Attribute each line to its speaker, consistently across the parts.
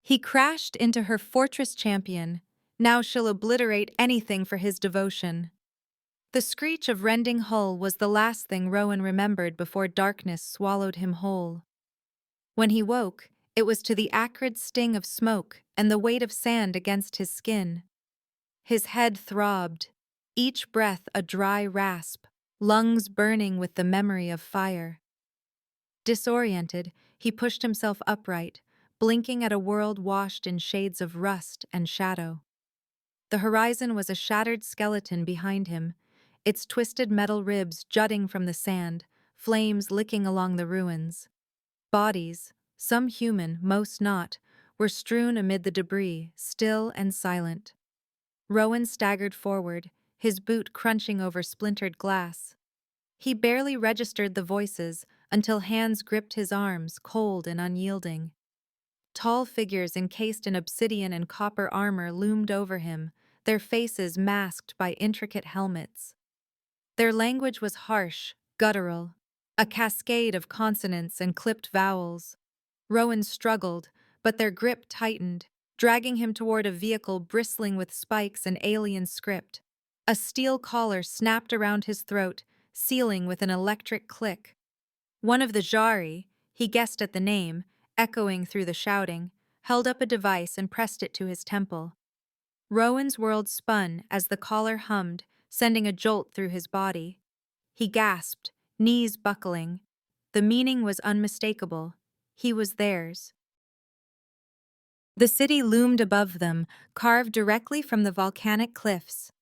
Speaker 1: He crashed into her fortress champion. Now she'll obliterate anything for his devotion. The screech of rending hull was the last thing Rowan remembered before darkness swallowed him whole. When he woke, it was to the acrid sting of smoke and the weight of sand against his skin. His head throbbed, each breath a dry rasp, lungs burning with the memory of fire. Disoriented, he pushed himself upright, blinking at a world washed in shades of rust and shadow. The horizon was a shattered skeleton behind him, its twisted metal ribs jutting from the sand, flames licking along the ruins. Bodies, some human, most not, were strewn amid the debris, still and silent. Rowan staggered forward, his boot crunching over splintered glass. He barely registered the voices until hands gripped his arms, cold and unyielding. Tall figures encased in obsidian and copper armor loomed over him, their faces masked by intricate helmets. Their language was harsh, guttural, a cascade of consonants and clipped vowels. Rowan struggled, but their grip tightened, dragging him toward a vehicle bristling with spikes and alien script. A steel collar snapped around his throat, sealing with an electric click. One of the Jari, he guessed at the name, echoing through the shouting, held up a device and pressed it to his temple. Rowan's world spun as the collar hummed, sending a jolt through his body. He gasped, knees buckling. The meaning was unmistakable. He was theirs. The city loomed above them, carved directly from the volcanic cliffs.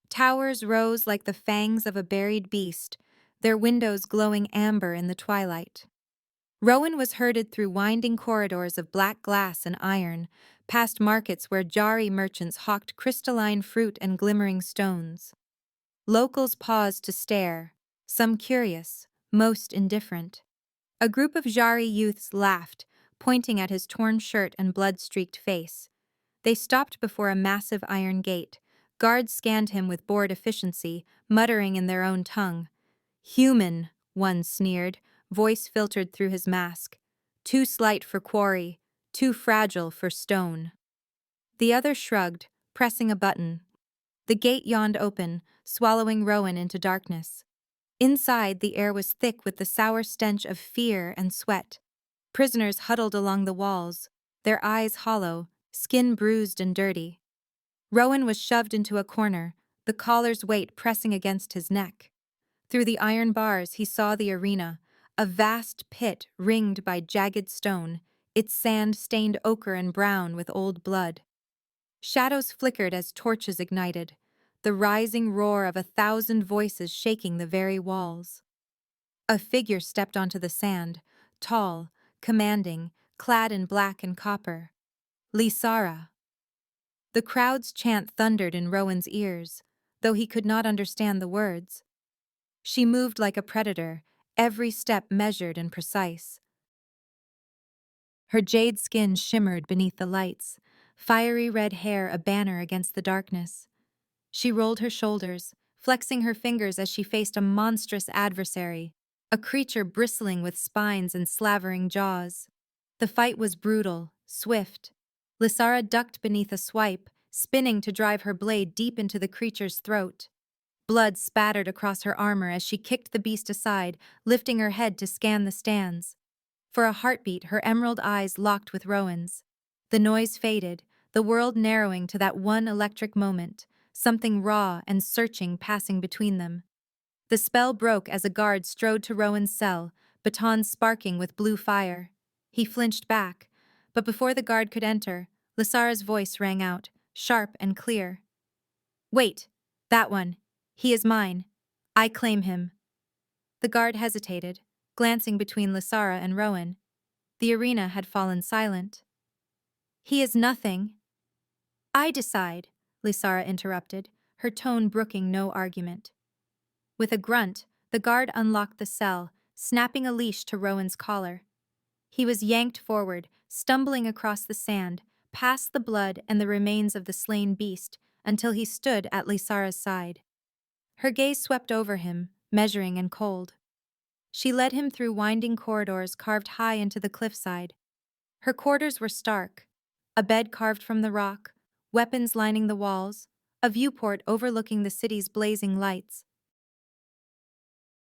Speaker 1: Towers rose like the fangs of a buried beast, their windows glowing amber in the twilight. Rowan was herded through winding corridors of black glass and iron, past markets where Jari merchants hawked crystalline fruit and glimmering stones. Locals paused to stare, some curious, most indifferent. A group of Jari youths laughed, pointing at his torn shirt and blood-streaked face. They stopped before a massive iron gate. Guards scanned him with bored efficiency, muttering in their own tongue. "Human," one sneered, voice filtered through his mask. "Too slight for quarry, too fragile for stone." The other shrugged, pressing a button. The gate yawned open, swallowing Rowan into darkness. Inside, the air was thick with the sour stench of fear and sweat. Prisoners huddled along the walls, their eyes hollow, skin bruised and dirty. Rowan was shoved into a corner, the collar's weight pressing against his neck. Through the iron bars, he saw the arena, a vast pit ringed by jagged stone, its sand stained ochre and brown with old blood. Shadows flickered as torches ignited, the rising roar of 1,000 voices shaking the very walls. A figure stepped onto the sand, tall, commanding, clad in black and copper. Lisara. The crowd's chant thundered in Rowan's ears, though he could not understand the words. She moved like a predator, every step measured and precise. Her jade skin shimmered beneath the lights, fiery red hair a banner against the darkness. She rolled her shoulders, flexing her fingers as she faced a monstrous adversary, a creature bristling with spines and slavering jaws. The fight was brutal, swift. Lisara ducked beneath a swipe, spinning to drive her blade deep into the creature's throat. Blood spattered across her armor as she kicked the beast aside, lifting her head to scan the stands. For a heartbeat, her emerald eyes locked with Rowan's. The noise faded, the world narrowing to that one electric moment, something raw and searching passing between them. The spell broke as a guard strode to Rowan's cell, batons sparking with blue fire. He flinched back, but before the guard could enter, Lisara's voice rang out, sharp and clear. "Wait, that one. He is mine. I claim him." The guard hesitated, glancing between Lisara and Rowan. The arena had fallen silent. "He is nothing." "I decide," Lisara interrupted, her tone brooking no argument. With a grunt, the guard unlocked the cell, snapping a leash to Rowan's collar. He was yanked forward, stumbling across the sand, past the blood and the remains of the slain beast, until he stood at Lisara's side. Her gaze swept over him, measuring and cold. She led him through winding corridors carved high into the cliffside. Her quarters were stark, a bed carved from the rock, weapons lining the walls, a viewport overlooking the city's blazing lights.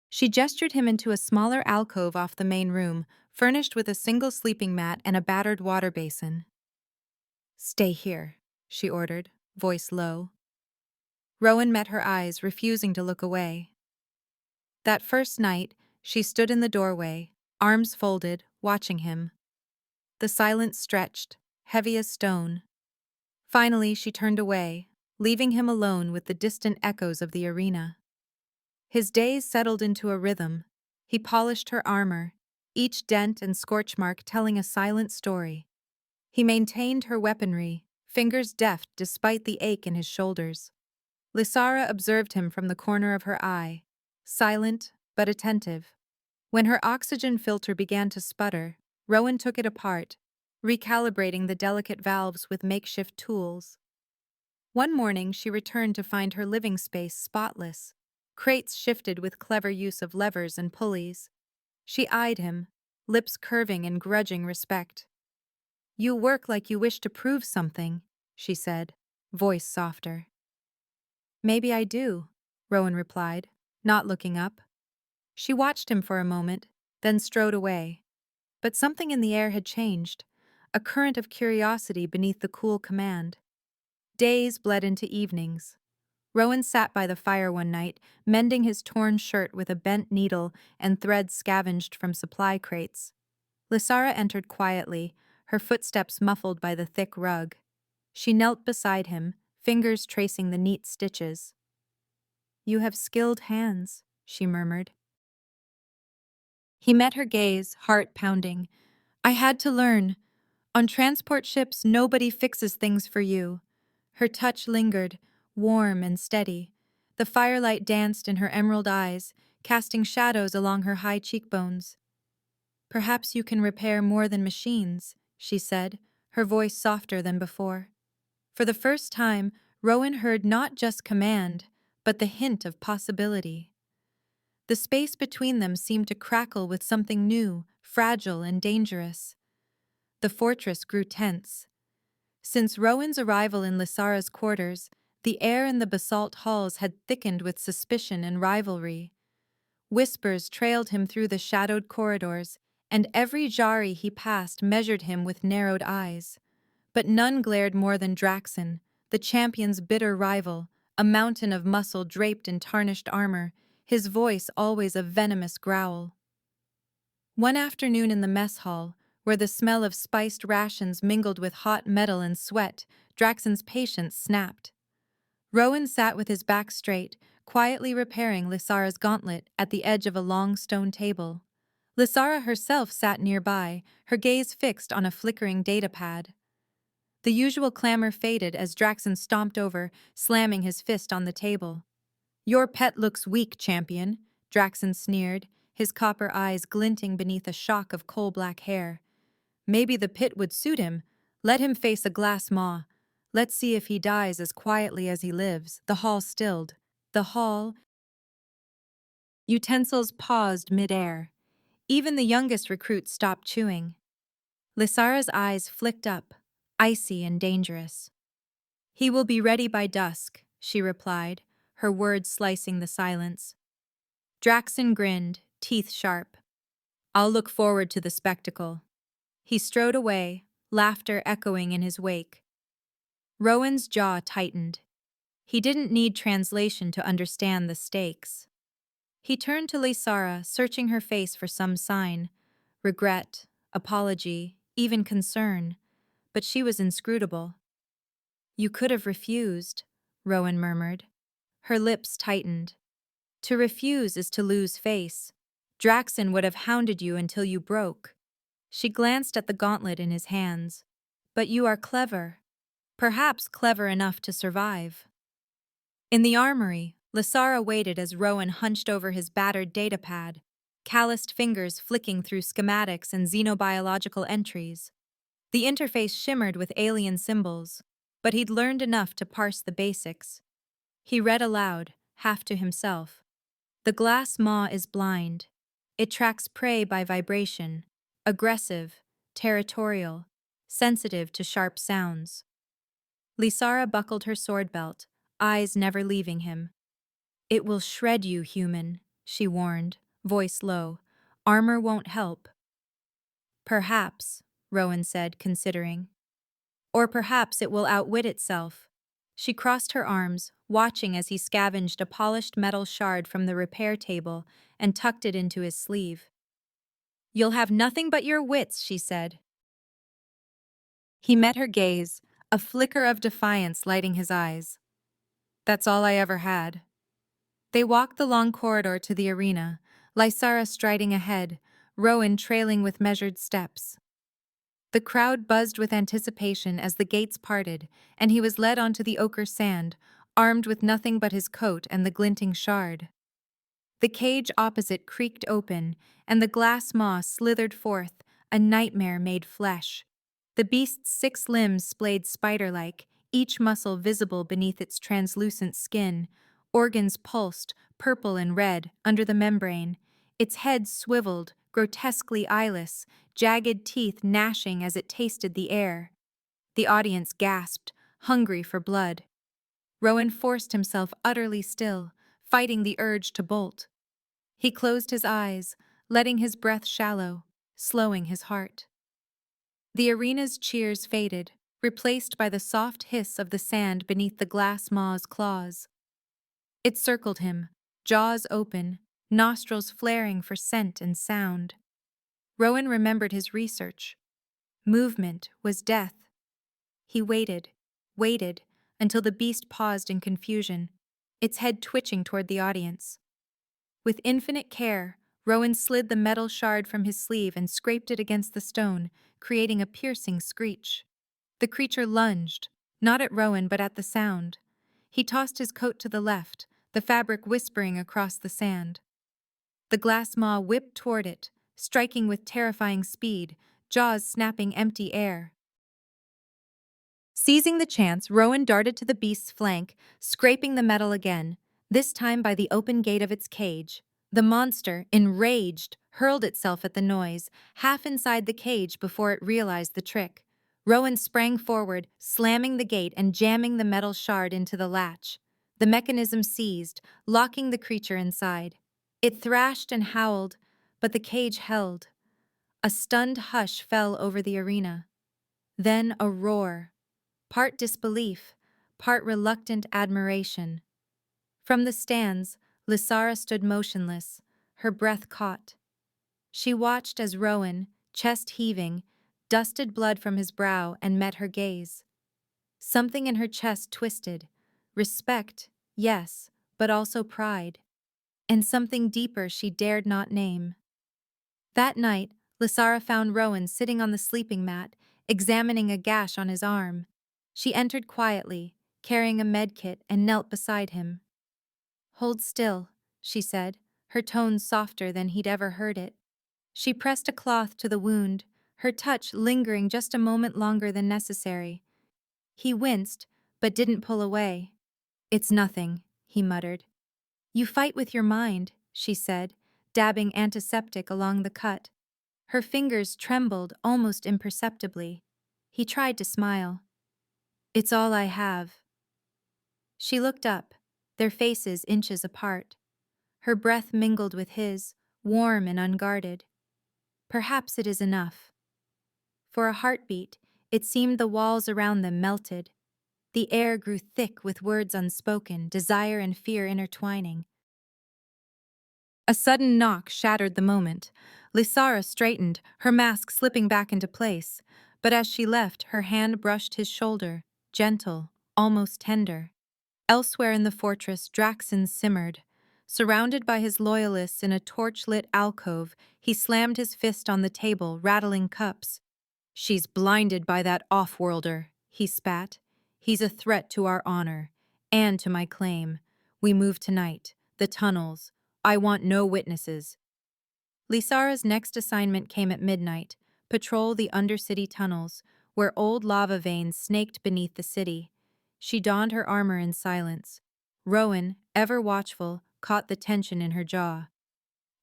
Speaker 1: She gestured him into a smaller alcove off the main room, furnished with a single sleeping mat and a battered water basin. "Stay here," she ordered, voice low. Rowan met her eyes, refusing to look away. That first night, she stood in the doorway, arms folded, watching him. The silence stretched, heavy as stone. Finally, she turned away, leaving him alone with the distant echoes of the arena. His days settled into a rhythm. He polished her armor, each dent and scorch mark telling a silent story. He maintained her weaponry, fingers deft despite the ache in his shoulders. Lysara observed him from the corner of her eye, silent but attentive. When her oxygen filter began to sputter, Rowan took it apart, recalibrating the delicate valves with makeshift tools. One morning, she returned to find her living space spotless, crates shifted with clever use of levers and pulleys. She eyed him, lips curving in grudging respect. "You work like you wish to prove something," she said, voice softer. "Maybe I do," Rowan replied, not looking up. She watched him for a moment, then strode away. But something in the air had changed, a current of curiosity beneath the cool command. Days bled into evenings. Rowan sat by the fire one night, mending his torn shirt with a bent needle and thread scavenged from supply crates. Lysara entered quietly, her footsteps muffled by the thick rug. She knelt beside him, fingers tracing the neat stitches. "You have skilled hands," she murmured. He met her gaze, heart pounding. "I had to learn. On transport ships, nobody fixes things for you." Her touch lingered, warm and steady. The firelight danced in her emerald eyes, casting shadows along her high cheekbones. "Perhaps you can repair more than machines," she said, her voice softer than before. For the first time, Rowan heard not just command, but the hint of possibility. The space between them seemed to crackle with something new, fragile and dangerous. The fortress grew tense. Since Rowan's arrival in Lysara's quarters, the air in the basalt halls had thickened with suspicion and rivalry. Whispers trailed him through the shadowed corridors, and every Jari he passed measured him with narrowed eyes. But none glared more than Draxon, the champion's bitter rival, a mountain of muscle draped in tarnished armor, his voice always a venomous growl. One afternoon in the mess hall, where the smell of spiced rations mingled with hot metal and sweat, Draxon's patience snapped. Rowan sat with his back straight, quietly repairing Lysara's gauntlet at the edge of a long stone table. Lysara herself sat nearby, her gaze fixed on a flickering datapad. The usual clamor faded as Draxon stomped over, slamming his fist on the table. "Your pet looks weak, champion," Draxon sneered, his copper eyes glinting beneath a shock of coal-black hair. "Maybe the pit would suit him. Let him face a glass maw. Let's see if he dies as quietly as he lives." The hall stilled. The hall. Utensils paused mid-air. Even the youngest recruit stopped chewing. Lysara's eyes flicked up, icy and dangerous. "He will be ready by dusk," she replied, her words slicing the silence. Draxon grinned, teeth sharp. "I'll look forward to the spectacle." He strode away, laughter echoing in his wake. Rowan's jaw tightened. He didn't need translation to understand the stakes. He turned to Lysara, searching her face for some sign, regret, apology, even concern, but she was inscrutable. "You could have refused," Rowan murmured. Her lips tightened. "To refuse is to lose face. Draxon would have hounded you until you broke." She glanced at the gauntlet in his hands. "But you are clever. Perhaps clever enough to survive." In the armory, Lysara waited as Rowan hunched over his battered datapad, calloused fingers flicking through schematics and xenobiological entries. The interface shimmered with alien symbols, but he'd learned enough to parse the basics. He read aloud, half to himself. "The glass maw is blind. It tracks prey by vibration, aggressive, territorial. sensitive to sharp sounds. Lysara buckled her sword belt, eyes never leaving him. "It will shred you, human," she warned, voice low. "Armor won't help." "Perhaps," Rowan said, considering. "Or perhaps it will outwit itself." She crossed her arms, watching as he scavenged a polished metal shard from the repair table and tucked it into his sleeve. "You'll have nothing but your wits," she said. He met her gaze, a flicker of defiance lighting his eyes. "That's all I ever had." They walked the long corridor to the arena, Lysara striding ahead, Rowan trailing with measured steps. The crowd buzzed with anticipation as the gates parted, and he was led onto the ochre sand, armed with nothing but his coat and the glinting shard. The cage opposite creaked open, and the glass maw slithered forth, a nightmare made flesh. The beast's 6 limbs splayed spider-like, each muscle visible beneath its translucent skin. Organs pulsed, purple and red, under the membrane. Its head swiveled, grotesquely eyeless, jagged teeth gnashing as it tasted the air. The audience gasped, hungry for blood. Rowan forced himself utterly still, fighting the urge to bolt. He closed his eyes, letting his breath shallow, slowing his heart. The arena's cheers faded, replaced by the soft hiss of the sand beneath the glass maw's claws. It circled him, jaws open, nostrils flaring for scent and sound. Rowan remembered his research. Movement was death. He waited, until the beast paused in confusion, its head twitching toward the audience. With infinite care, Rowan slid the metal shard from his sleeve and scraped it against the stone, creating a piercing screech. The creature lunged, not at Rowan but at the sound. He tossed his coat to the left, the fabric whispering across the sand. The glass maw whipped toward it, striking with terrifying speed, jaws snapping empty air. Seizing the chance, Rowan darted to the beast's flank, scraping the metal again, this time by the open gate of its cage. The monster, enraged, hurled itself at the noise, half inside the cage before it realized the trick. Rowan sprang forward, slamming the gate and jamming the metal shard into the latch. The mechanism seized, locking the creature inside. It thrashed and howled, but the cage held. A stunned hush fell over the arena. Then a roar. Part disbelief, part reluctant admiration. From the stands, Lysara stood motionless, her breath caught. She watched as Rowan, chest heaving, dusted blood from his brow and met her gaze. Something in her chest twisted. Respect, yes, but also pride. And something deeper she dared not name. That night, Lysara found Rowan sitting on the sleeping mat, examining a gash on his arm. She entered quietly, carrying a medkit, and knelt beside him. "Hold still," she said, her tone softer than he'd ever heard it. She pressed a cloth to the wound, her touch lingering just a moment longer than necessary. He winced, but didn't pull away. "It's nothing," he muttered. "You fight with your mind," she said, dabbing antiseptic along the cut. Her fingers trembled almost imperceptibly. He tried to smile. "It's all I have." She looked up, their faces inches apart. Her breath mingled with his, warm and unguarded. "Perhaps it is enough." For a heartbeat, it seemed the walls around them melted. The air grew thick with words unspoken, desire and fear intertwining. A sudden knock shattered the moment. Lysara straightened, her mask slipping back into place, but as she left, her hand brushed his shoulder, gentle, almost tender. Elsewhere in the fortress, Draxon simmered. Surrounded by his loyalists in a torch-lit alcove, he slammed his fist on the table, rattling cups. "She's blinded by that off-worlder," he spat. "He's a threat to our honor, and to my claim. We move tonight. The tunnels. I want no witnesses." Lysara's next assignment came at midnight, patrol the undercity tunnels, where old lava veins snaked beneath the city. She donned her armor in silence. Rowan, ever watchful, caught the tension in her jaw.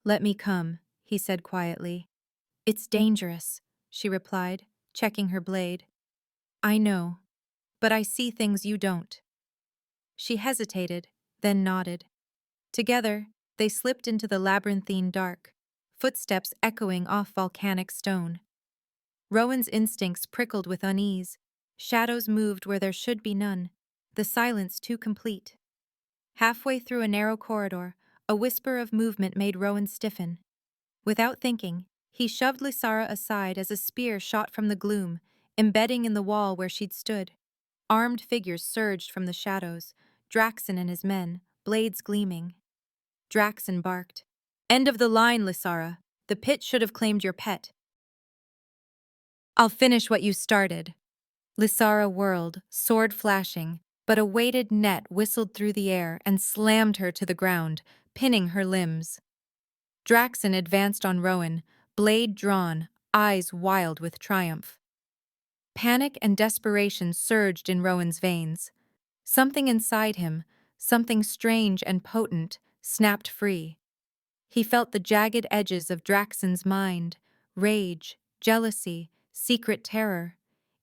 Speaker 1: "Let me come," he said quietly. "It's dangerous," she replied, checking her blade. I know, but I see things you don't. She hesitated, then nodded. Together, they slipped into the labyrinthine dark, footsteps echoing off volcanic stone. Rowan's instincts prickled with unease. Shadows moved where there should be none, the silence too complete. Halfway through a narrow corridor, a whisper of movement made Rowan stiffen. Without thinking, he shoved Lysara aside as a spear shot from the gloom, embedding in the wall where she'd stood. Armed figures surged from the shadows, Draxon and his men, blades gleaming. Draxon barked. End of the line, Lysara. The pit should have claimed your pet. I'll finish what you started. Lysara whirled, sword flashing, but a weighted net whistled through the air and slammed her to the ground, pinning her limbs. Draxon advanced on Rowan, blade drawn, eyes wild with triumph. Panic and desperation surged in Rowan's veins. Something inside him, something strange and potent, snapped free. He felt the jagged edges of Draxon's mind, rage, jealousy, secret terror.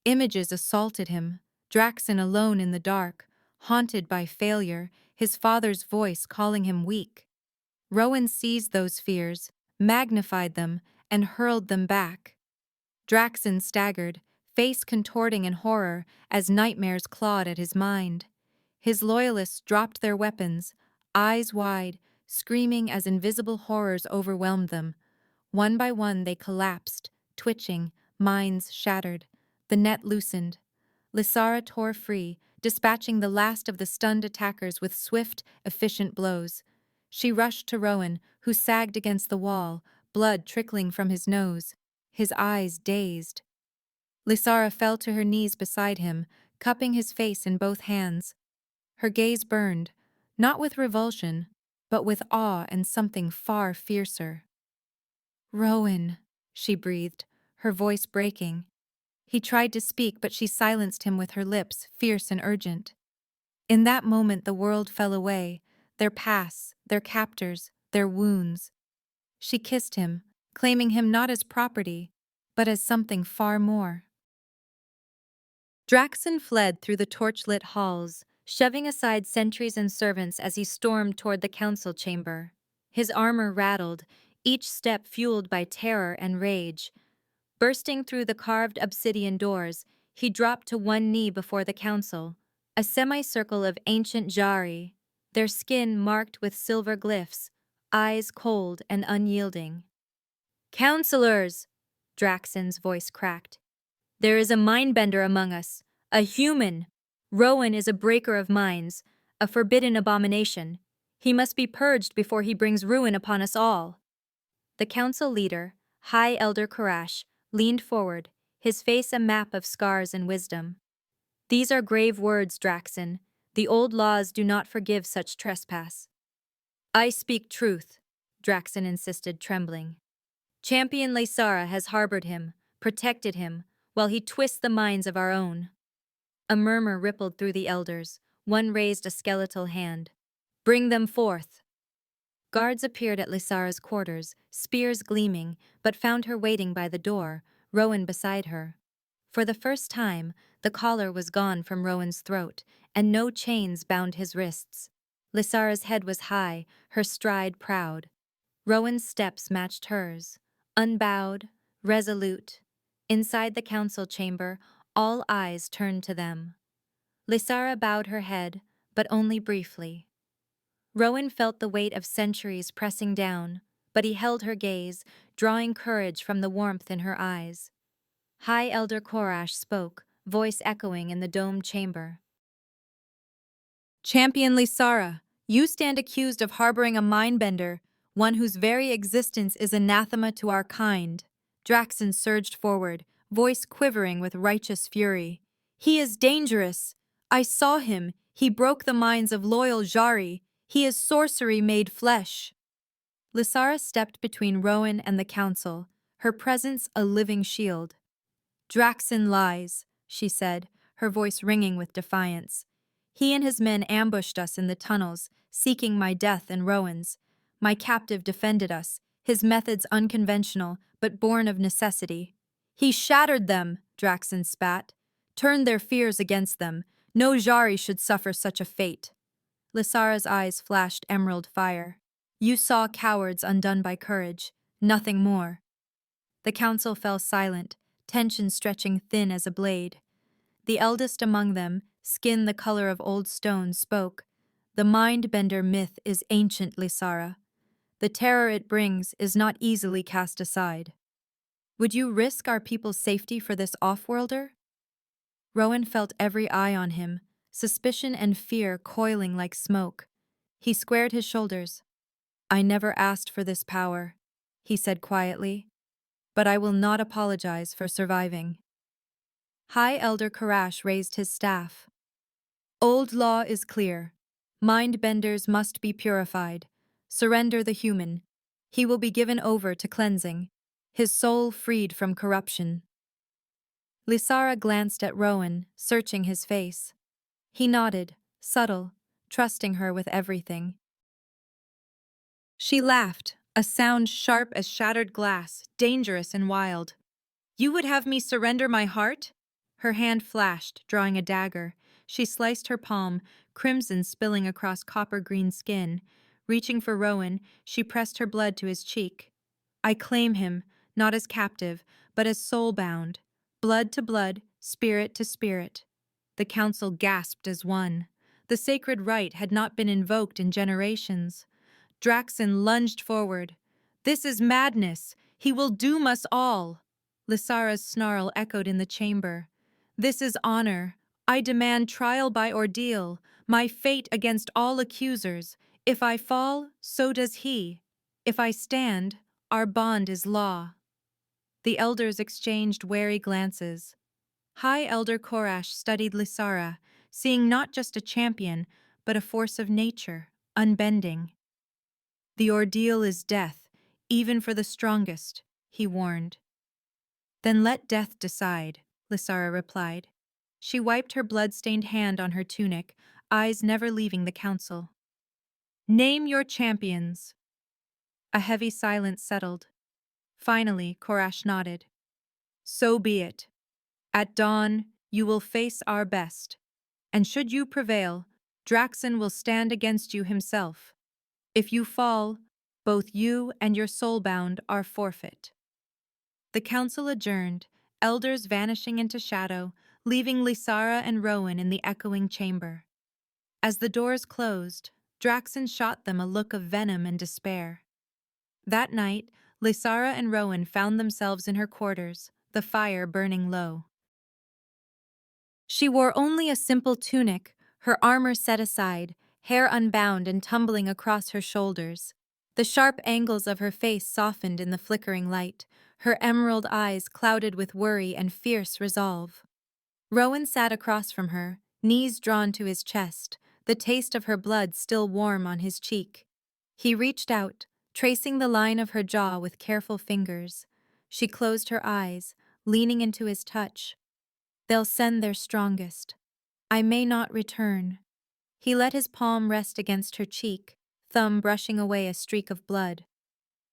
Speaker 1: Images assaulted him, Draxon alone in the dark, haunted by failure, his father's voice calling him weak. Rowan seized those fears, magnified them, and hurled them back. Draxon staggered, face contorting in horror as nightmares clawed at his mind. His loyalists dropped their weapons, eyes wide, screaming as invisible horrors overwhelmed them. One by one they collapsed, twitching, minds shattered. The net loosened. Lysara tore free, dispatching the last of the stunned attackers with swift, efficient blows. She rushed to Rowan, who sagged against the wall, blood trickling from his nose, his eyes dazed. Lysara fell to her knees beside him, cupping his face in both hands. Her gaze burned, not with revulsion, but with awe and something far fiercer. Rowan, she breathed, her voice breaking. He tried to speak, but she silenced him with her lips, fierce and urgent. In that moment the world fell away, their pasts, their captors, their wounds. She kissed him, claiming him not as property, but as something far more. Draxon fled through the torchlit halls, shoving aside sentries and servants as he stormed toward the council chamber. His armor rattled, each step fueled by terror and rage. Bursting through the carved obsidian doors, he dropped to one knee before the council, a semicircle of ancient Jari, their skin marked with silver glyphs, eyes cold and unyielding. "Counselors!" Draxon's voice cracked. "There is a mindbender among us, a human. Rowan is a breaker of minds, a forbidden abomination. He must be purged before he brings ruin upon us all." The council leader, High Elder Karash, leaned forward, his face a map of scars and wisdom. "These are grave words, Draxon. The old laws do not forgive such trespass." "I speak truth," Draxon insisted, trembling. "Champion Lysara has harbored him, protected him, while he twists the minds of our own." A murmur rippled through the elders. One raised a skeletal hand. "Bring them forth." Guards appeared at Lysara's quarters, spears gleaming, but found her waiting by the door, Rowan beside her. For the first time, the collar was gone from Rowan's throat, and no chains bound his wrists. Lysara's head was high, her stride proud. Rowan's steps matched hers, unbowed, resolute. Inside the council chamber, all eyes turned to them. Lysara bowed her head, but only briefly. Rowan felt the weight of centuries pressing down, but he held her gaze, drawing courage from the warmth in her eyes. High Elder Korash spoke, voice echoing in the domed chamber. "Champion Lysara, you stand accused of harboring a mindbender, one whose very existence is anathema to our kind." Draxon surged forward, voice quivering with righteous fury. "He is dangerous. I saw him. He broke the minds of loyal Jari. He is sorcery made flesh." Lysara stepped between Rowan and the council, her presence a living shield. "Draxon lies," she said, her voice ringing with defiance. "He and his men ambushed us in the tunnels, seeking my death and Rowan's. My captive defended us, his methods unconventional, but born of necessity. He shattered them, Draxen spat. Turned their fears against them. No Jari should suffer such a fate. Lysara's eyes flashed emerald fire. You saw cowards undone by courage, nothing more. The council fell silent, tension stretching thin as a blade. The eldest among them, skin the color of old stone, spoke. The mind-bender myth is ancient, Lysara. The terror it brings is not easily cast aside. Would you risk our people's safety for this off-worlder? Rowan felt every eye on him, suspicion and fear coiling like smoke. He squared his shoulders. I never asked for this power, he said quietly, but I will not apologize for surviving. High Elder Karash raised his staff. Old law is clear. Mind-benders must be purified. Surrender the human. He will be given over to cleansing, his soul freed from corruption. Lysara glanced at Rowan, searching his face. He nodded, subtle, trusting her with everything. She laughed, a sound sharp as shattered glass, dangerous and wild. You would have me surrender my heart? Her hand flashed, drawing a dagger. She sliced her palm, crimson spilling across copper-green skin. Reaching for Rowan, she pressed her blood to his cheek. I claim him, not as captive, but as soul-bound. Blood to blood, spirit to spirit. The council gasped as one. The sacred rite had not been invoked in generations. Draxen lunged forward. This is madness. He will doom us all. Lysara's snarl echoed in the chamber. This is honor. I demand trial by ordeal, my fate against all accusers. If I fall, so does he. If I stand, our bond is law. The elders exchanged wary glances. High Elder Korash studied Lysara, seeing not just a champion, but a force of nature, unbending. The ordeal is death, even for the strongest, he warned. Then let death decide, Lysara replied. She wiped her blood-stained hand on her tunic, eyes never leaving the council. Name your champions. A heavy silence settled. Finally, Korash nodded. So be it. At dawn, you will face our best. And should you prevail, Draxen will stand against you himself. If you fall, both you and your soulbound are forfeit. The council adjourned, elders vanishing into shadow, leaving Lysara and Rowan in the echoing chamber. As the doors closed, Draxen shot them a look of venom and despair. That night, Lysara and Rowan found themselves in her quarters, the fire burning low. She wore only a simple tunic, her armor set aside, hair unbound and tumbling across her shoulders. The sharp angles of her face softened in the flickering light, her emerald eyes clouded with worry and fierce resolve. Rowan sat across from her, knees drawn to his chest, the taste of her blood still warm on his cheek. He reached out, tracing the line of her jaw with careful fingers. She closed her eyes, leaning into his touch. They'll send their strongest. I may not return. He let his palm rest against her cheek, thumb brushing away a streak of blood.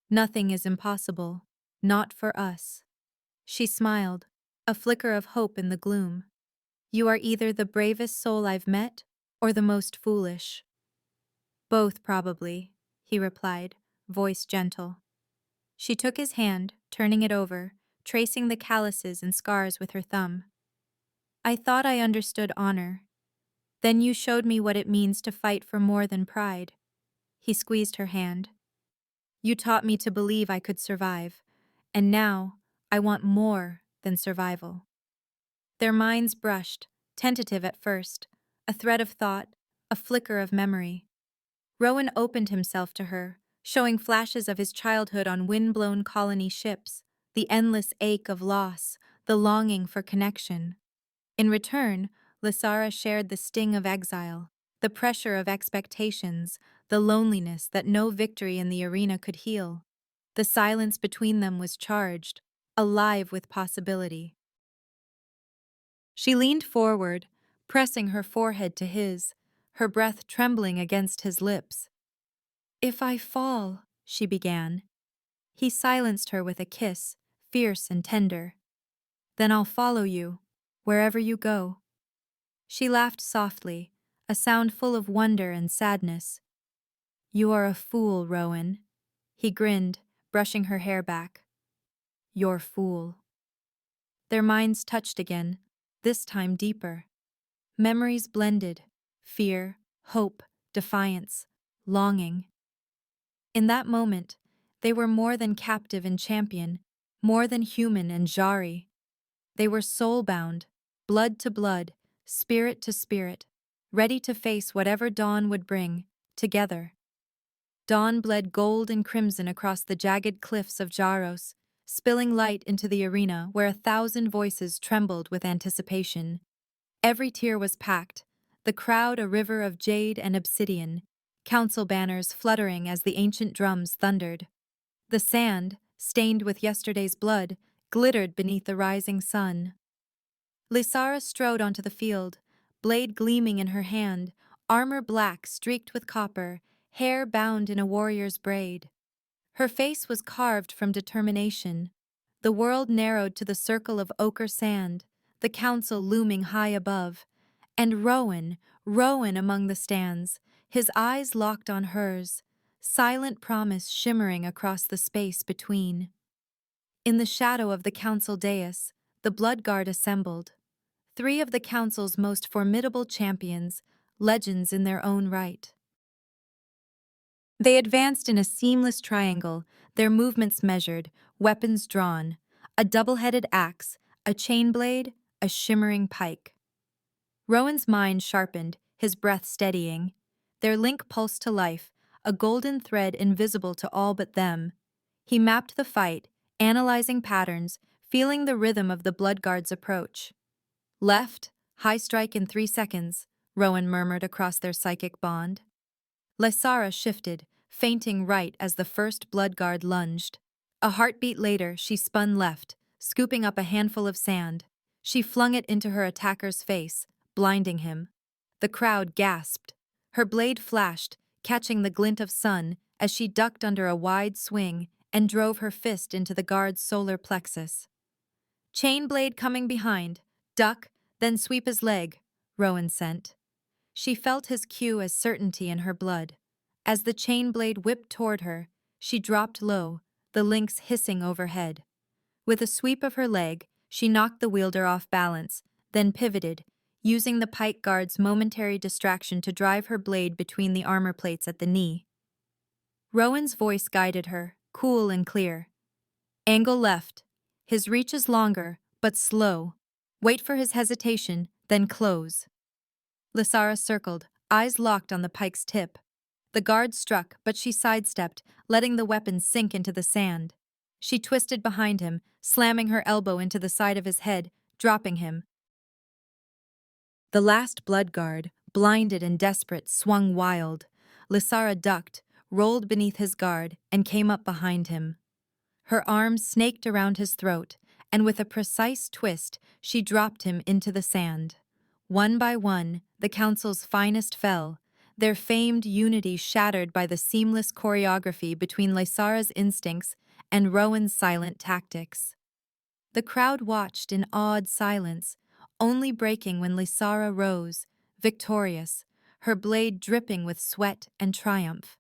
Speaker 1: Nothing is impossible, not for us. She smiled, a flicker of hope in the gloom. You are either the bravest soul I've met, or the most foolish. Both, probably, he replied, voice gentle. She took his hand, turning it over, tracing the calluses and scars with her thumb. I thought I understood honor. Then you showed me what it means to fight for more than pride. He squeezed her hand. You taught me to believe I could survive, and now I want more than survival. Their minds brushed, tentative at first, a thread of thought, a flicker of memory. Rowan opened himself to her, showing flashes of his childhood on wind-blown colony ships, the endless ache of loss, the longing for connection. In return, Lysara shared the sting of exile, the pressure of expectations, the loneliness that no victory in the arena could heal. The silence between them was charged, alive with possibility. She leaned forward, pressing her forehead to his, her breath trembling against his lips. If I fall, she began. He silenced her with a kiss, fierce and tender. Then I'll follow you, wherever you go. She laughed softly, a sound full of wonder and sadness. You are a fool, Rowan. He grinned, brushing her hair back. Your fool. Their minds touched again, this time deeper. Memories blended, fear, hope, defiance, longing. In that moment, they were more than captive and champion, more than human and Jari. They were soul-bound, blood to blood, spirit to spirit, ready to face whatever dawn would bring, together. Dawn bled gold and crimson across the jagged cliffs of Jaros, spilling light into the arena where 1,000 voices trembled with anticipation. Every tier was packed, the crowd a river of jade and obsidian, council banners fluttering as the ancient drums thundered. The sand, stained with yesterday's blood, glittered beneath the rising sun. Lysara strode onto the field, blade gleaming in her hand, armor black streaked with copper, hair bound in a warrior's braid. Her face was carved from determination. The world narrowed to the circle of ochre sand, the council looming high above, and Rowan among the stands, his eyes locked on hers, silent promise shimmering across the space between. In the shadow of the council dais, the Blood Guard assembled. 3 of the council's most formidable champions, legends in their own right. They advanced in a seamless triangle, their movements measured, weapons drawn, a double-headed axe, a chain blade, a shimmering pike. Rowan's mind sharpened, his breath steadying. Their link pulsed to life, a golden thread invisible to all but them. He mapped the fight, analyzing patterns, feeling the rhythm of the Blood Guard's approach. Left, high strike in 3 seconds, Rowan murmured across their psychic bond. Lysara shifted, fainting right as the first Blood Guard lunged. A heartbeat later, she spun left, scooping up a handful of sand. She flung it into her attacker's face, blinding him. The crowd gasped. Her blade flashed, catching the glint of sun as she ducked under a wide swing and drove her fist into the guard's solar plexus. Chain blade coming behind. Duck, then sweep his leg, Rowan sent. She felt his cue as certainty in her blood. As the chain blade whipped toward her, she dropped low, the links hissing overhead. With a sweep of her leg, she knocked the wielder off balance, then pivoted, using the pike guard's momentary distraction to drive her blade between the armor plates at the knee. Rowan's voice guided her, cool and clear. Angle left. His reach is longer, but slow. Wait for his hesitation, then close. Lysara circled, eyes locked on the pike's tip. The guard struck, but she sidestepped, letting the weapon sink into the sand. She twisted behind him, slamming her elbow into the side of his head, dropping him. The last Blood Guard, blinded and desperate, swung wild. Lysara ducked, rolled beneath his guard, and came up behind him. Her arms snaked around his throat, and with a precise twist, she dropped him into the sand. One by one, the council's finest fell, their famed unity shattered by the seamless choreography between Lysara's instincts and Rowan's silent tactics. The crowd watched in awed silence, only breaking when Lysara rose, victorious, her blade dripping with sweat and triumph.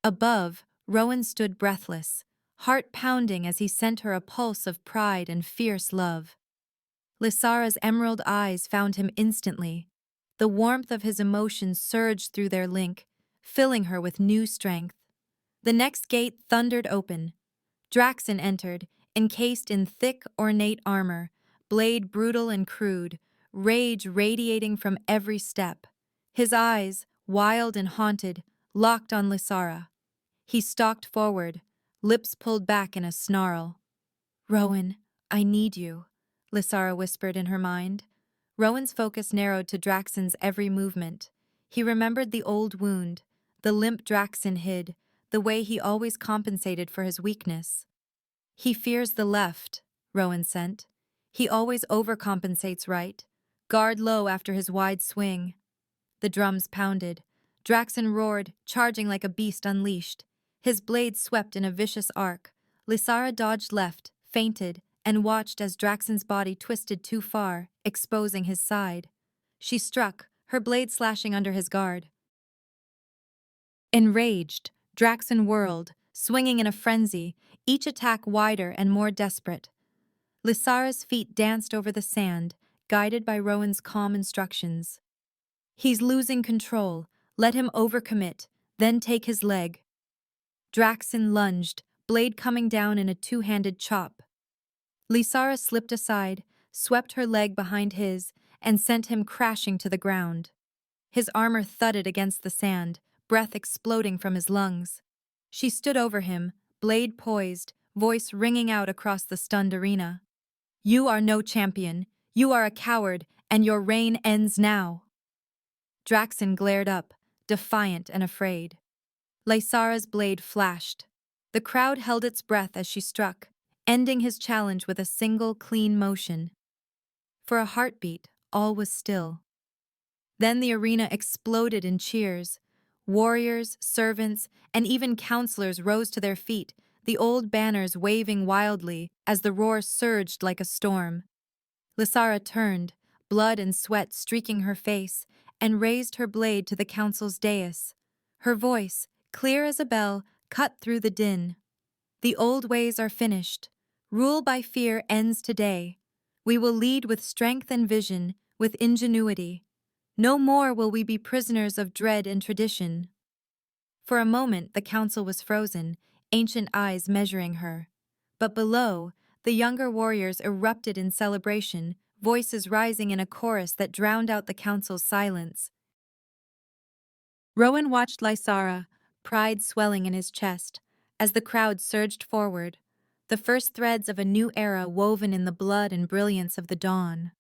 Speaker 1: Above, Rowan stood breathless, heart pounding as he sent her a pulse of pride and fierce love. Lysara's emerald eyes found him instantly. The warmth of his emotions surged through their link, filling her with new strength. The next gate thundered open. Draxon entered, encased in thick, ornate armor, blade brutal and crude, rage radiating from every step. His eyes, wild and haunted, locked on Lysara. He stalked forward, lips pulled back in a snarl. "Rowan, I need you," Lysara whispered in her mind. Rowan's focus narrowed to Draxon's every movement. He remembered the old wound, the limp Draxon hid, the way he always compensated for his weakness. "He fears the left," Rowan sent. "He always overcompensates right. Guard low after his wide swing." The drums pounded. Draxon roared, charging like a beast unleashed. His blade swept in a vicious arc. Lysara dodged left, feinted, and watched as Draxon's body twisted too far, exposing his side. She struck, her blade slashing under his guard. Enraged, Draxon whirled, swinging in a frenzy, each attack wider and more desperate. Lysara's feet danced over the sand, guided by Rowan's calm instructions. He's losing control. Let him overcommit, then take his leg. Draxon lunged, blade coming down in a two-handed chop. Lysara slipped aside, swept her leg behind his, and sent him crashing to the ground. His armor thudded against the sand, breath exploding from his lungs. She stood over him, blade poised, voice ringing out across the stunned arena. "You are no champion. You are a coward, and your reign ends now." Draxon glared up, defiant and afraid. Lysara's blade flashed. The crowd held its breath as she struck, ending his challenge with a single clean motion. For a heartbeat, all was still. Then the arena exploded in cheers. Warriors, servants, and even counselors rose to their feet, the old banners waving wildly as the roar surged like a storm. Lysara turned, blood and sweat streaking her face, and raised her blade to the council's dais. Her voice, clear as a bell, cut through the din. "The old ways are finished. Rule by fear ends today. We will lead with strength and vision, with ingenuity. No more will we be prisoners of dread and tradition." For a moment the council was frozen, ancient eyes measuring her. But below, the younger warriors erupted in celebration, voices rising in a chorus that drowned out the council's silence. Rowan watched Lysara, pride swelling in his chest, as the crowd surged forward, the first threads of a new era woven in the blood and brilliance of the dawn.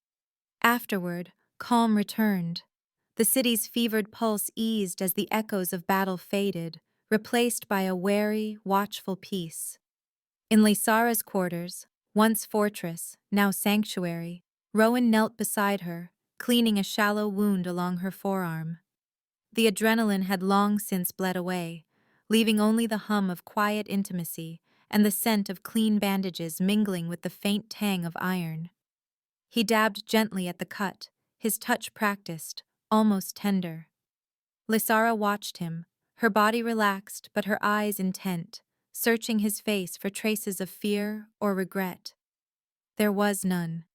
Speaker 1: Afterward, calm returned. The city's fevered pulse eased as the echoes of battle faded, replaced by a wary, watchful peace. In Lysara's quarters, once fortress, now sanctuary, Rowan knelt beside her, cleaning a shallow wound along her forearm. The adrenaline had long since bled away, leaving only the hum of quiet intimacy and the scent of clean bandages mingling with the faint tang of iron. He dabbed gently at the cut, his touch practiced, almost tender. Lysara watched him, her body relaxed but her eyes intent, searching his face for traces of fear or regret. There was none.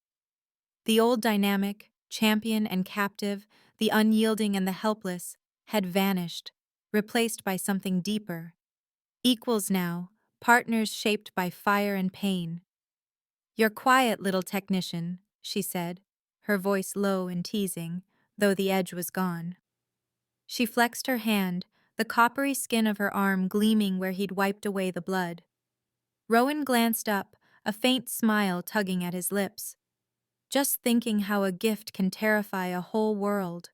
Speaker 1: The old dynamic, champion and captive, the unyielding and the helpless, had vanished, replaced by something deeper. Equals now, partners shaped by fire and pain. "You're quiet, little technician," she said, her voice low and teasing, though the edge was gone. She flexed her hand, the coppery skin of her arm gleaming where he'd wiped away the blood. Rowan glanced up, a faint smile tugging at his lips. Just thinking how a gift can terrify a whole world.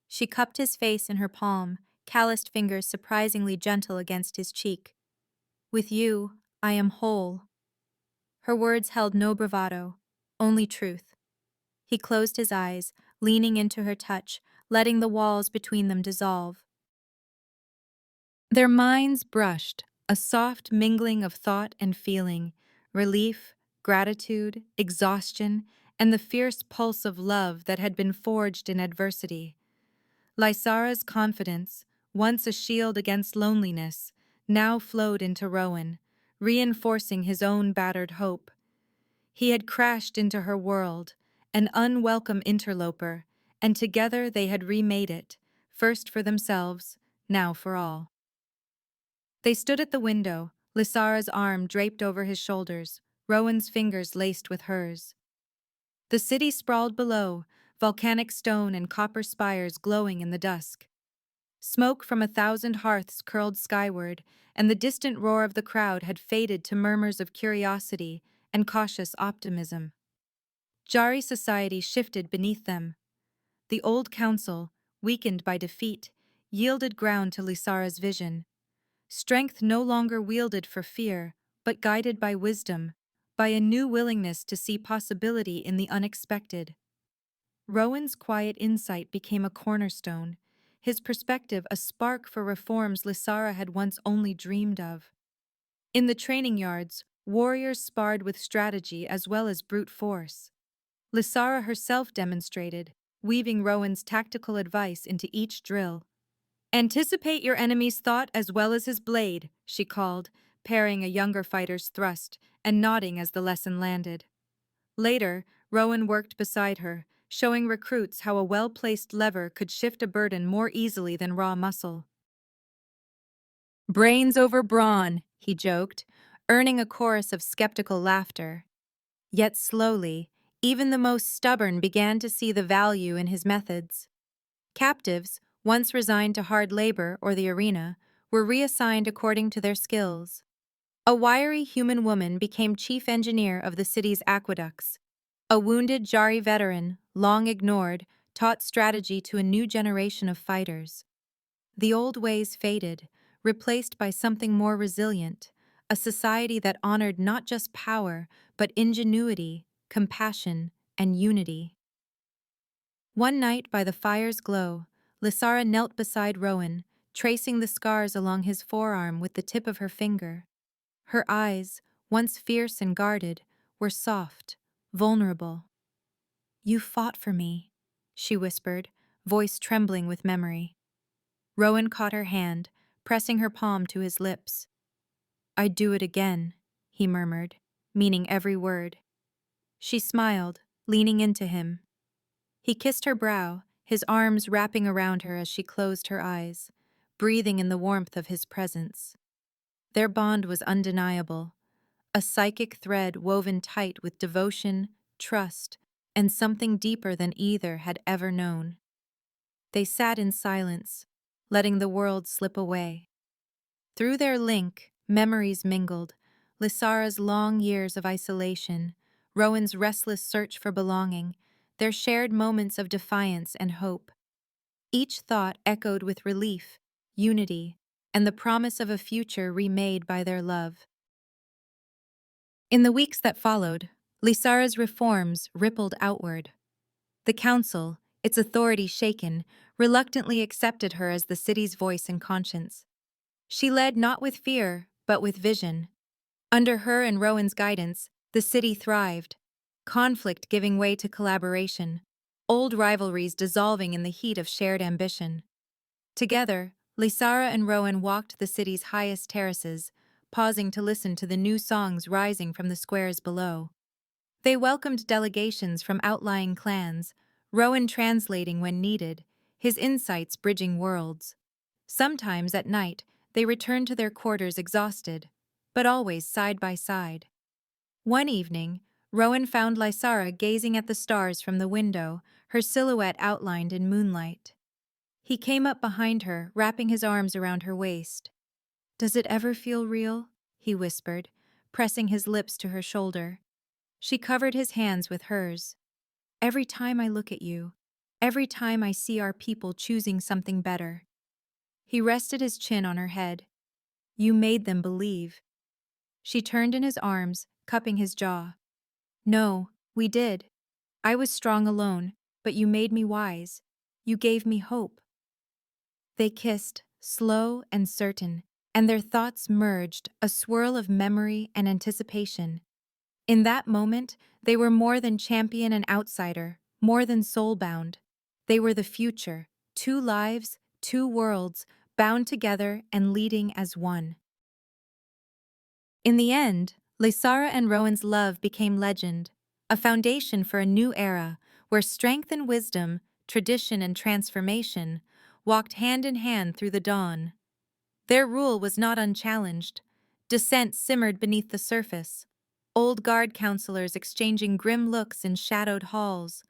Speaker 1: She cupped his face in her palm, calloused fingers surprisingly gentle against his cheek. "With you, I am whole." Her words held no bravado, only truth. He closed his eyes, leaning into her touch, letting the walls between them dissolve. Their minds brushed, a soft mingling of thought and feeling, relief, gratitude, exhaustion, and the fierce pulse of love that had been forged in adversity. Lysara's confidence, once a shield against loneliness, now flowed into Rowan, reinforcing his own battered hope. He had crashed into her world, an unwelcome interloper, and together they had remade it, first for themselves, now for all. They stood at the window, Lysara's arm draped over his shoulders, Rowan's fingers laced with hers. The city sprawled below, volcanic stone and copper spires glowing in the dusk. Smoke from 1,000 hearths curled skyward, and the distant roar of the crowd had faded to murmurs of curiosity and cautious optimism. Jari society shifted beneath them. The old council, weakened by defeat, yielded ground to Lysara's vision. Strength no longer wielded for fear, but guided by wisdom, by a new willingness to see possibility in the unexpected. Rowan's quiet insight became a cornerstone, his perspective a spark for reforms Lysara had once only dreamed of. In the training yards, Warriors sparred with strategy as well as brute force. Lysara herself demonstrated, weaving Rowan's tactical advice into each drill. Anticipate your enemy's thought as well as his blade, she called, parrying a younger fighter's thrust and nodding as the lesson landed. Later, Rowan worked beside her, showing recruits how a well-placed lever could shift a burden more easily than raw muscle. Brains over brawn, he joked, earning a chorus of skeptical laughter. Yet slowly, even the most stubborn began to see the value in his methods. Captives, once resigned to hard labor or the arena, were reassigned according to their skills. A wiry human woman became chief engineer of the city's aqueducts. A wounded Jari veteran, long ignored, taught strategy to a new generation of fighters. The old ways faded, replaced by something more resilient, a society that honored not just power, but ingenuity, compassion, and unity. One night by the fire's glow, Lysara knelt beside Rowan, tracing the scars along his forearm with the tip of her finger. Her eyes, once fierce and guarded, were soft, vulnerable. "You fought for me," she whispered, voice trembling with memory. Rowan caught her hand, pressing her palm to his lips. "I'd do it again," he murmured, meaning every word. She smiled, leaning into him. He kissed her brow, his arms wrapping around her as she closed her eyes, breathing in the warmth of his presence. Their bond was undeniable, a psychic thread woven tight with devotion, trust, and something deeper than either had ever known. They sat in silence, letting the world slip away. Through their link, memories mingled, Lysara's long years of isolation, Rowan's restless search for belonging, their shared moments of defiance and hope. Each thought echoed with relief, unity, and the promise of a future remade by their love. In the weeks that followed, Lysara's reforms rippled outward. The council, its authority shaken, reluctantly accepted her as the city's voice and conscience. She led not with fear, but with vision. Under her and Rowan's guidance, the city thrived, conflict giving way to collaboration, old rivalries dissolving in the heat of shared ambition. Together, Lysara and Rowan walked the city's highest terraces, pausing to listen to the new songs rising from the squares below. They welcomed delegations from outlying clans, Rowan translating when needed, his insights bridging worlds. Sometimes at night, they returned to their quarters exhausted, but always side by side. One evening, Rowan found Lysara gazing at the stars from the window, her silhouette outlined in moonlight. He came up behind her, wrapping his arms around her waist. "Does it ever feel real?" he whispered, pressing his lips to her shoulder. She covered his hands with hers. "Every time I look at you, every time I see our people choosing something better." He rested his chin on her head. "You made them believe." She turned in his arms, cupping his jaw. "No, we did. I was strong alone, but you made me wise. You gave me hope." They kissed, slow and certain, and their thoughts merged, a swirl of memory and anticipation. In that moment, they were more than champion and outsider, more than soul-bound. They were the future, two lives, two worlds, bound together and leading as one. In the end, Lysara and Rowan's love became legend, a foundation for a new era where strength and wisdom, tradition and transformation walked hand in hand through the dawn. Their rule was not unchallenged. Dissent simmered beneath the surface, old guard counselors exchanging grim looks in shadowed halls,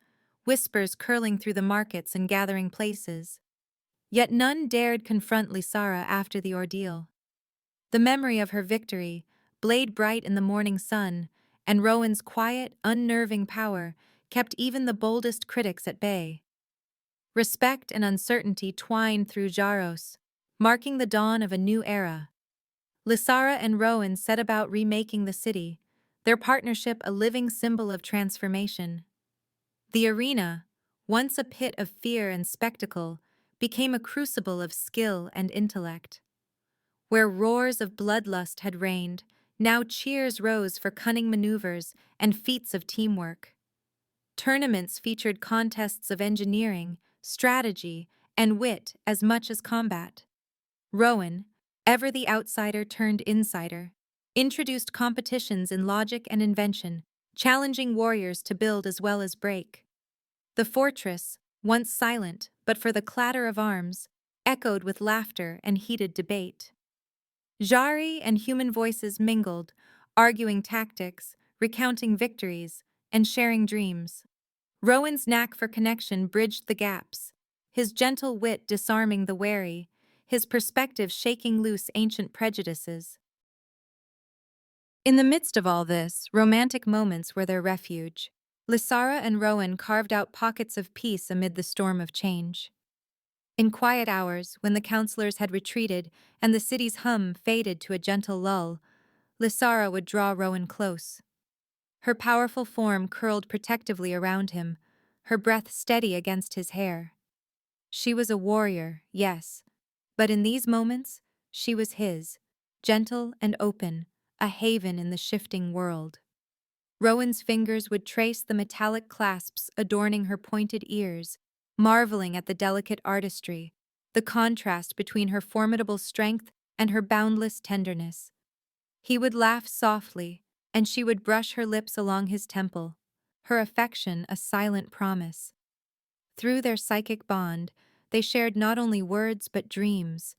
Speaker 1: whispers curling through the markets and gathering places. Yet none dared confront Lysara after the ordeal. The memory of her victory, blade bright in the morning sun, and Rowan's quiet, unnerving power kept even the boldest critics at bay. Respect and uncertainty twined through Jaros, marking the dawn of a new era. Lysara and Rowan set about remaking the city, their partnership a living symbol of transformation. The arena, once a pit of fear and spectacle, became a crucible of skill and intellect. Where roars of bloodlust had reigned, Now cheers rose for cunning maneuvers and feats of teamwork. Tournaments featured contests of engineering, strategy, and wit as much as combat. Rowan, ever the outsider turned insider, introduced competitions in logic and invention, challenging warriors to build as well as break. The fortress, once silent but for the clatter of arms, echoed with laughter and heated debate. Jari and human voices mingled, arguing tactics, recounting victories, and sharing dreams. Rowan's knack for connection bridged the gaps, his gentle wit disarming the wary, his perspective shaking loose ancient prejudices. In the midst of all this, romantic moments were their refuge. Lysara and Rowan carved out pockets of peace amid the storm of change. In quiet hours, when the counselors had retreated and the city's hum faded to a gentle lull, Lysara would draw Rowan close. Her powerful form curled protectively around him, her breath steady against his hair. She was a warrior, yes, but in these moments, she was his, gentle and open, a haven in the shifting world. Rowan's fingers would trace the metallic clasps adorning her pointed ears, marveling at the delicate artistry, the contrast between her formidable strength and her boundless tenderness. He would laugh softly, and she would brush her lips along his temple, her affection a silent promise. Through their psychic bond, they shared not only words but dreams,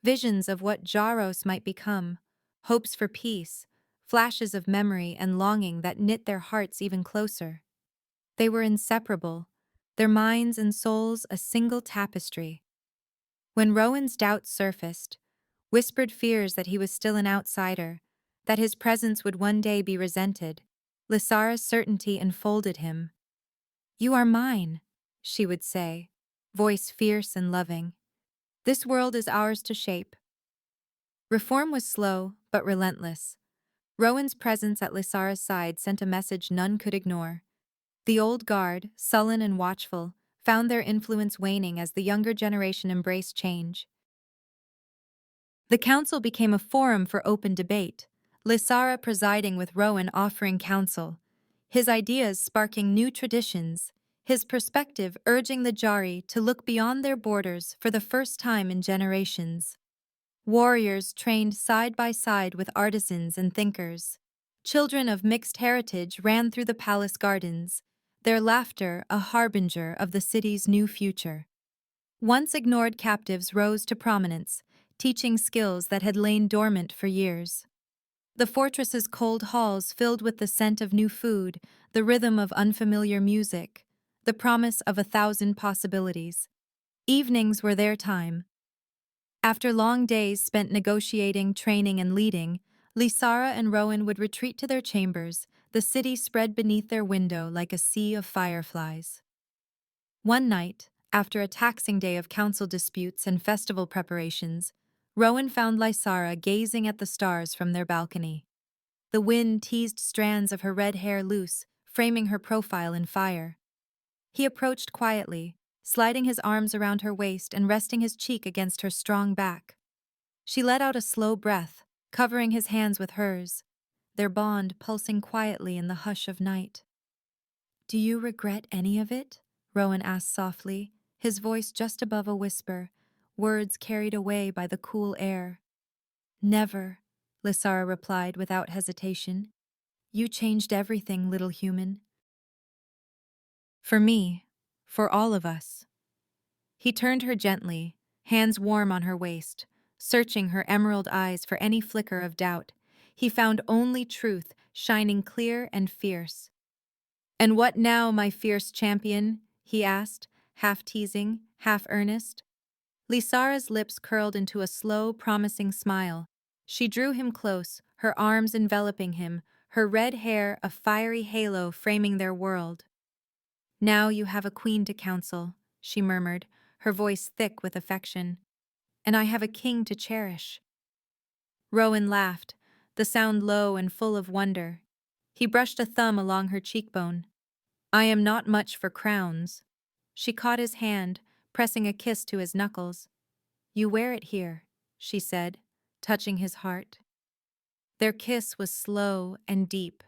Speaker 1: visions of what Jaros might become, hopes for peace, flashes of memory and longing that knit their hearts even closer. They were inseparable, their minds and souls a single tapestry. When Rowan's doubts surfaced, whispered fears that he was still an outsider, that his presence would one day be resented, Lysara's certainty enfolded him. "You are mine," she would say, voice fierce and loving. "This world is ours to shape." Reform was slow, but relentless. Rowan's presence at Lysara's side sent a message none could ignore. The old guard, sullen and watchful, found their influence waning as the younger generation embraced change. The council became a forum for open debate, Lysara presiding with Rowan offering counsel, his ideas sparking new traditions, his perspective urging the Jari to look beyond their borders for the first time in generations. Warriors trained side by side with artisans and thinkers. Children of mixed heritage ran through the palace gardens, their laughter a harbinger of the city's new future. Once ignored captives rose to prominence, teaching skills that had lain dormant for years. The fortress's cold halls filled with the scent of new food, the rhythm of unfamiliar music, the promise of 1,000 possibilities. Evenings were their time. After long days spent negotiating, training, and leading, Lysara and Rowan would retreat to their chambers, the city spread beneath their window like a sea of fireflies. One night, after a taxing day of council disputes and festival preparations, Rowan found Lysara gazing at the stars from their balcony. The wind teased strands of her red hair loose, framing her profile in fire. He approached quietly, sliding his arms around her waist and resting his cheek against her strong back. She let out a slow breath, covering his hands with hers, their bond pulsing quietly in the hush of night. "Do you regret any of it?" Rowan asked softly, his voice just above a whisper, words carried away by the cool air. "Never," Lysara replied without hesitation. "You changed everything, little human." "For me, for all of us." He turned her gently, hands warm on her waist, searching her emerald eyes for any flicker of doubt. He found only truth, shining clear and fierce. "And what now, my fierce champion?" he asked, half teasing, half earnest. Lysara's lips curled into a slow, promising smile. She drew him close, her arms enveloping him, her red hair a fiery halo framing their world. "Now you have a queen to counsel," she murmured, her voice thick with affection. "And I have a king to cherish." Rowan laughed, the sound low and full of wonder. He brushed a thumb along her cheekbone. "I am not much for crowns." She caught his hand, pressing a kiss to his knuckles. "You wear it here," she said, touching his heart. Their kiss was slow and deep,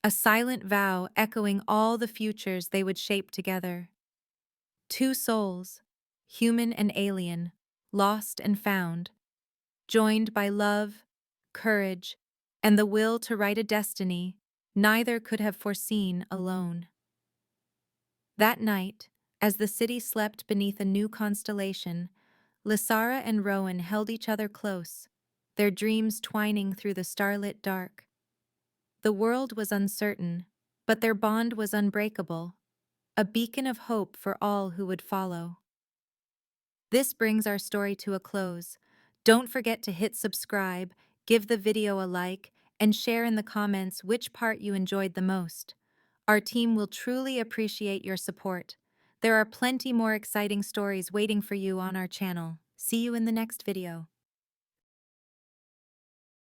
Speaker 1: a silent vow echoing all the futures they would shape together. Two souls, human and alien, lost and found, joined by love, courage, and the will to write a destiny neither could have foreseen alone. That night, as the city slept beneath a new constellation, Lysara and Rowan held each other close, their dreams twining through the starlit dark. The world was uncertain, but their bond was unbreakable, a beacon of hope for all who would follow. This brings our story to a close. Don't forget to hit subscribe, give the video a like, and share in the comments which part you enjoyed the most. Our team will truly appreciate your support. There are plenty more exciting stories waiting for you on our channel. See you in the next video.